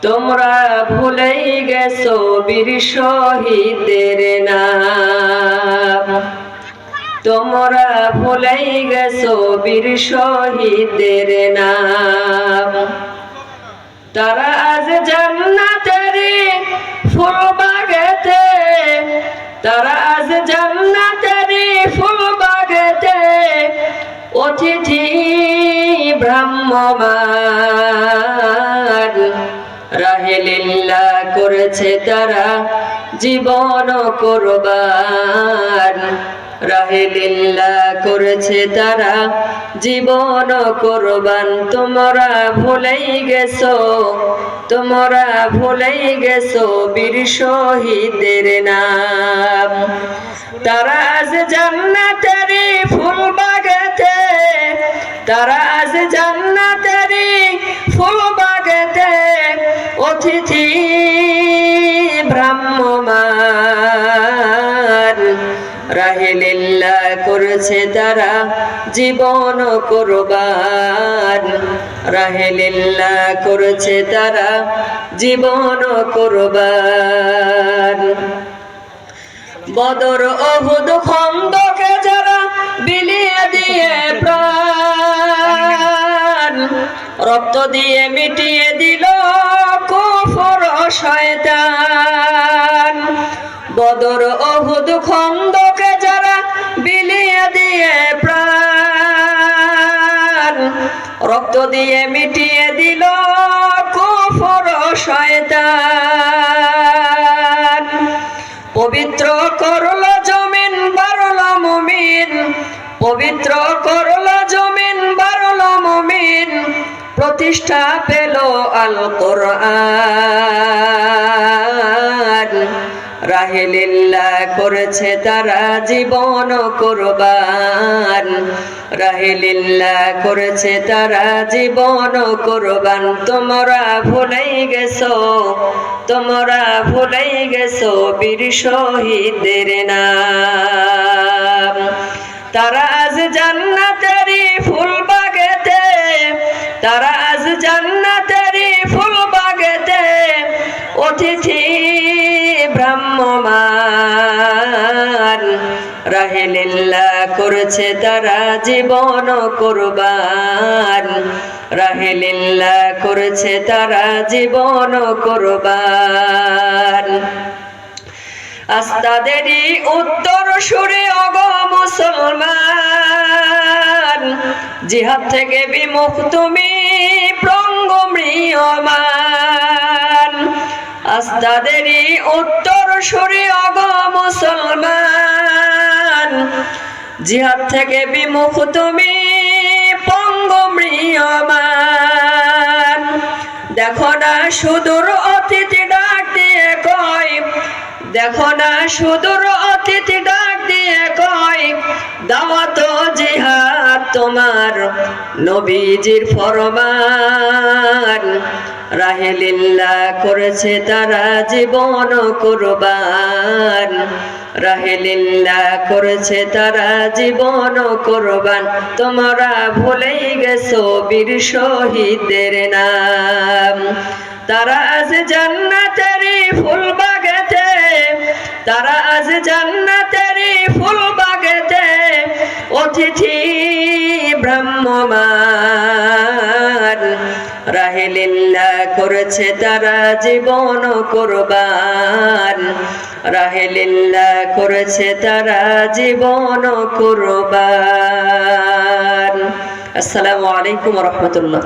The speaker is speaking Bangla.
তোমরা ভুলেই গেছো বীর শহীদের নাম। তোমরা ভুলেই গেছো বীর শহীদের নাম। তারা আজ জান্নাতের ফুল বাগেতে, তারা আজ জান্নাতের ফুল বাগেতে অতিথি ভ্রাম্যমান। রাহে লিল্লাহ করেছে তারা জীবন কুরবান। রাহে লিল্লাহ করেছে তারা জীবন কুরবান। তোমরা ভুলেই গেছো, তোমরা ভুলেই গেছো বীর শহীদের নাম। তারা আজ জান্নাতের ফুল বাগেতে, তারা আজ জান্নাতের ফুল বাগেতে অতিথি ভ্রাম্যমান। রাহে লিল্লাহ করেছে তারা জীবন কুরবান। রাহে লিল্লাহ করেছে তারা জীবন কুরবান। বদর উহুদ খন্দকে যারা বিলিয়ে দিয়ে প্রাণ, রক্ত দিয়ে মিটিয়ে দিল কুফর শয়তান। বদর উহুদ খন্দকে যারা বিলিয়ে দিয়ে প্রাণ, রক্ত দিয়ে মিটিয়ে দিল কুফর শয়তান। পবিত্র করলো জমিন বারলো মুমিন, পবিত্র করলো জমিন বারলো মুমিন। প্রতিষ্ঠা পেল আল কোরআন। রাহে লিল্লাহ করেছে তারা জীবন কুরবান। রাহে লিল্লাহ করেছে তারা জীবন কুরবান। তোমরা ভুলেই গেছো, তোমরা ভুলেই গেছো বীর শহীদের নাম। তারা আজ জান্নাতের ফুল বাগেতে, তারা আজ জান্নাতের ফুল বাগেতে অতিথি ভ্রাম্যমান। রাহে লিল্লাহ করেছে তারা জীবন কুরবান। রাহে লিল্লাহ করেছে তারা জীবন কুরবান। আজ তাদেরই উত্তর সুরে অগ মুসলমান, জিহাদ থেকে বিমুখ তুমি প্রঙ্গ ম্রিয়মান। আজ তাদেরই উত্তর সুরে অগ মুসলমান, জিহাদ থেকে বিমুখ তুমি পঙ্গ ম্রিয়মান। দেখো না সুদূর অতিথি ডাক দিয়ে কয়, দেখো না সুদূর অতিথি ডাক দিয়ে কয় দাওয়াত জিহাদ তোমার নবীজির ফরমান। রাহে লিল্লাহ করেছে তারা জীবন কুরবান। রাহে লিল্লাহ করেছে তারা জীবন কুরবান। তোমরা ভুলেই গেছো বীর শহীদের নাম। তারা আজ জান্নাতের ফুল বাগেতে, তারা আজ জান্নাতের ফুল বাগেতে অতিথি ভ্রাম্যমান। রাহে লিল্লাহ করেছে তারা জীবন কুরবান। রাহে লিল্লাহ করেছে তারা জীবন কুরবান। আসসালামু আলাইকুম ওয়া রাহমাতুল্লাহ।